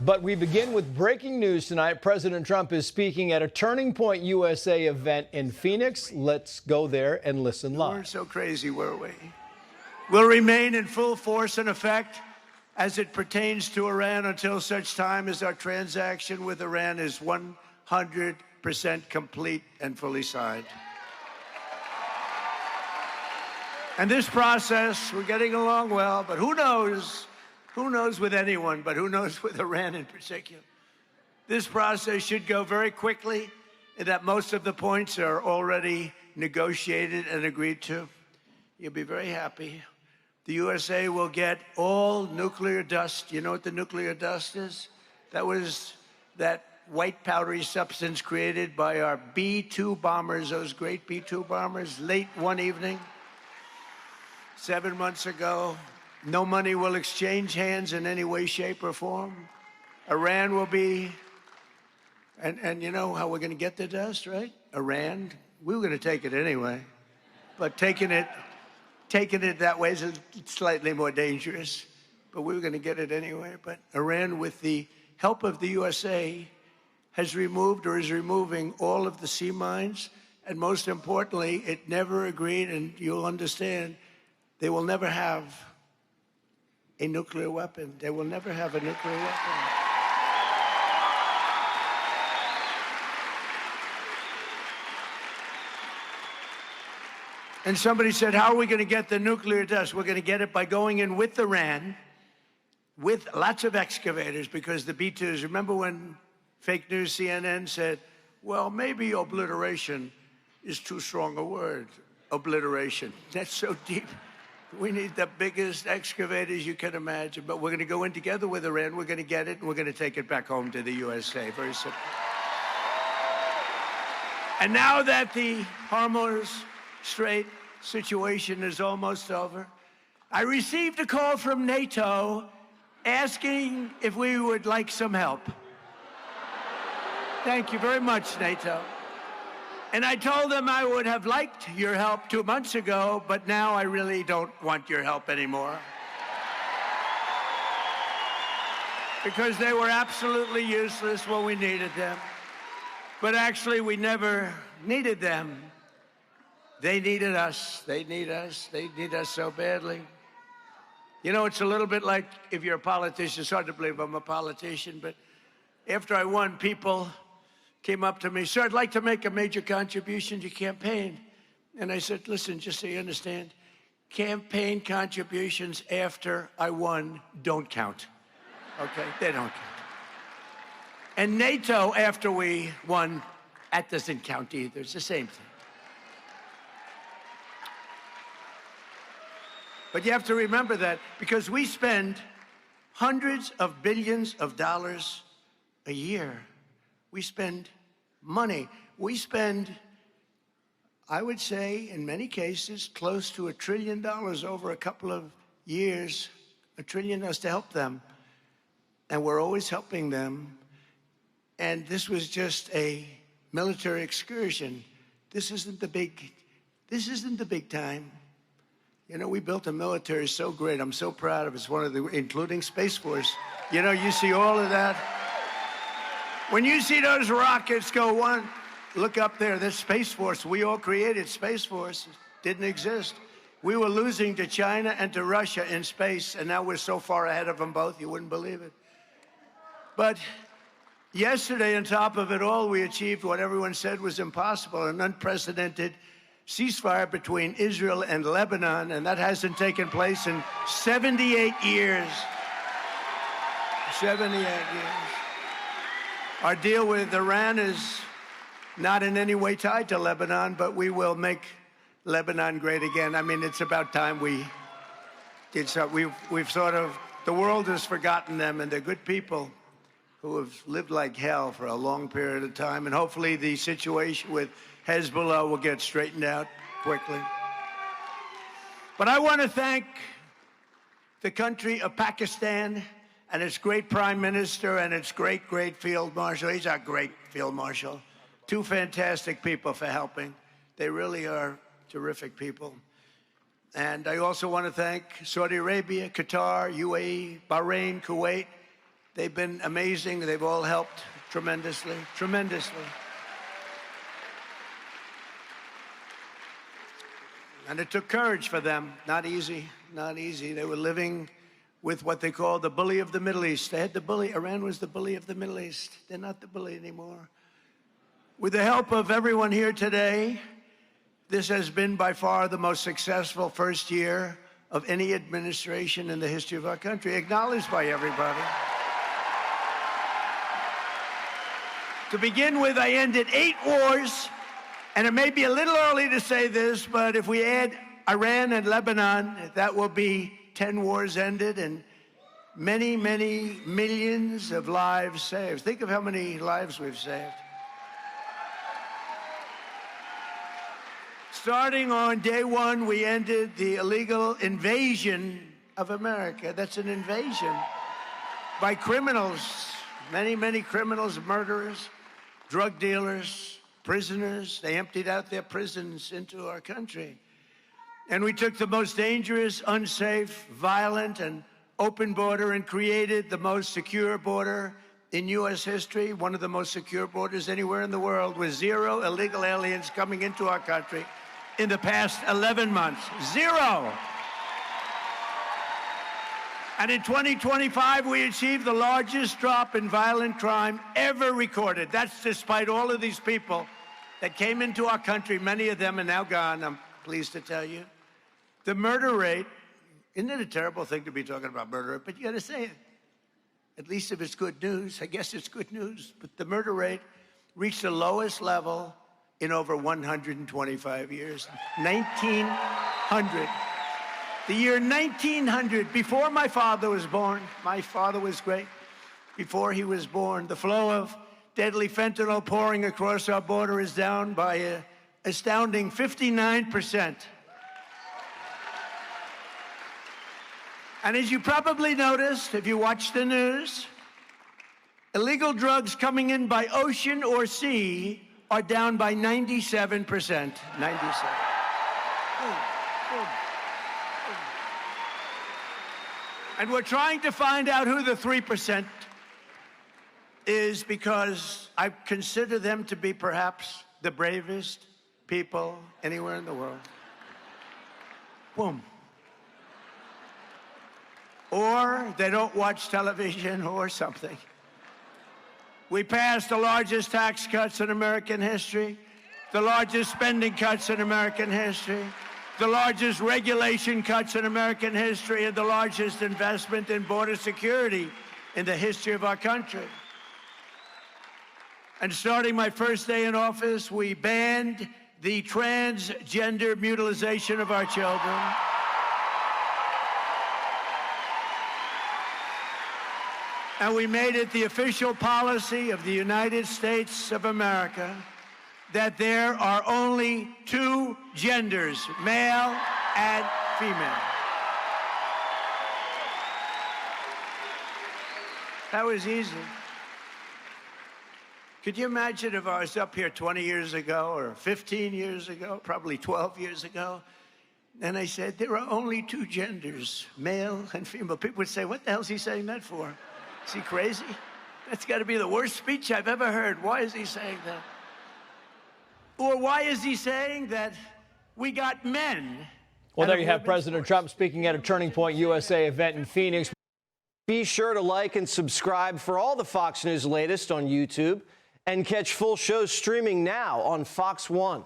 But we begin with breaking news tonight. President Trump is speaking at a Turning Point USA event in Phoenix. Let's go there and listen live. We weren't so crazy, were we? We'll remain in full force and effect as it pertains to Iran until such time as our transaction with Iran is 100% complete and fully signed. And this process, we're getting along well, but who knows with anyone, but who knows with Iran in particular. This process should go very quickly, and that most of the points are already negotiated and agreed to. You'll be very happy. The USA will get all nuclear dust. You know what the nuclear dust is? That was that white powdery substance created by our B-2 bombers, those great B-2 bombers, late one evening, 7 months ago. No money will exchange hands in any way, shape, or form. Iran will be, and you know how we're going to get the dust, right? Iran, we were going to take it anyway, but taking it that way is slightly more dangerous, but we were going to get it anyway. But Iran, with the help of the USA, has removed or is removing all of the sea mines, and most importantly, it never agreed, and you'll understand, they will never have a nuclear weapon. They will never have a nuclear weapon. And somebody said, how are we going to get the nuclear dust? We're going to get it by going in with Iran, with lots of excavators, because the B-2s, remember when fake news CNN said, well, maybe obliteration is too strong a word, obliteration. That's so deep. We need the biggest excavators you can imagine, but we're going to go in together with Iran, we're going to get it, and we're going to take it back home to the USA. Very simple. And now that the Hormuz Strait situation is almost over, I received a call from NATO asking if we would like some help. Thank you very much, NATO. And I told them I would have liked your help 2 months ago, but now I really don't want your help anymore. Because they were absolutely useless when we needed them. But actually, we never needed them. They needed us. They need us. They need us so badly. You know, it's a little bit like if you're a politician. It's hard to believe I'm a politician, but after I won, people came up to me, sir, I'd like to make a major contribution to your campaign. And I said, listen, just so you understand, campaign contributions after I won don't count. Okay, they don't count. And NATO after we won, that doesn't count either. It's the same thing. But you have to remember that because we spend hundreds of billions of dollars a year. We spend money. We spend, I would say, in many cases, close to $1 trillion over a couple of years, $1 trillion to help them. And we're always helping them. And this was just a military excursion. This isn't the big time. You know, we built a military so great. I'm so proud of it. It's one of the, including Space Force. You know, you see all of that. When you see those rockets go one, look up there, there's Space Force. We all created Space Force. Didn't exist. We were losing to China and to Russia in space, and now we're so far ahead of them both, you wouldn't believe it. But yesterday, on top of it all, we achieved what everyone said was impossible, an unprecedented ceasefire between Israel and Lebanon, and that hasn't taken place in 78 years. 78 years. Our deal with Iran is not in any way tied to Lebanon, but we will make Lebanon great again. I mean, it's about time we did so. We've sort of, the world has forgotten them, and they're good people who have lived like hell for a long period of time, and hopefully the situation with Hezbollah will get straightened out quickly. But I want to thank the country of Pakistan and its great prime minister and its great, great field marshal. He's our great field marshal. Two fantastic people for helping. They really are terrific people. And I also want to thank Saudi Arabia, Qatar, UAE, Bahrain, Kuwait, They've been amazing. They've all helped tremendously, tremendously. And it took courage for them. Not easy, not easy. They were living with what they call the bully of the Middle East. They had the bully. Iran was the bully of the Middle East. They're not the bully anymore. With the help of everyone here today, this has been by far the most successful first year of any administration in the history of our country, acknowledged by everybody. To begin with, I ended 8 wars, and it may be a little early to say this, but if we add Iran and Lebanon, that will be 10 wars ended and many, many millions of lives saved. Think of how many lives we've saved. Starting on day one, we ended the illegal invasion of America. That's an invasion by criminals, many, many criminals, murderers, drug dealers, prisoners. They emptied out their prisons into our country. And we took the most dangerous, unsafe, violent, and open border and created the most secure border in U.S. history, one of the most secure borders anywhere in the world, with 0 illegal aliens coming into our country in the past 11 months. 0. And in 2025, we achieved the largest drop in violent crime ever recorded. That's despite all of these people that came into our country. Many of them are now gone, I'm pleased to tell you. The murder rate, isn't it a terrible thing to be talking about murder rate? But you got to say it. At least if it's good news. I guess it's good news. But the murder rate reached the lowest level in over 125 years. 1900. The year 1900, before my father was born. My father was great. Before he was born, the flow of deadly fentanyl pouring across our border is down by an astounding 59%. And as you probably noticed, if you watch the news, illegal drugs coming in by ocean or sea are down by 97%. 97. And we're trying to find out who the 3% is, because I consider them to be perhaps the bravest people anywhere in the world. Boom. Or they don't watch television or something. We passed the largest tax cuts in American history, the largest spending cuts in American history, the largest regulation cuts in American history, and the largest investment in border security in the history of our country. And starting my first day in office, we banned the transgender mutilation of our children. And we made it the official policy of the United States of America that there are only 2 genders, male and female. That was easy. Could you imagine if I was up here 20 years ago or 15 years ago, probably 12 years ago, and I said, there are only 2 genders, male and female. People would say, what the hell is he saying that for? Is he crazy? That's got to be the worst speech I've ever heard. Why is he saying that? Or why is he saying that we got men? Well, there you have President Trump speaking at a Turning Point USA event in Phoenix. Be sure to like and subscribe for all the Fox News latest on YouTube, and catch full shows streaming now on Fox One.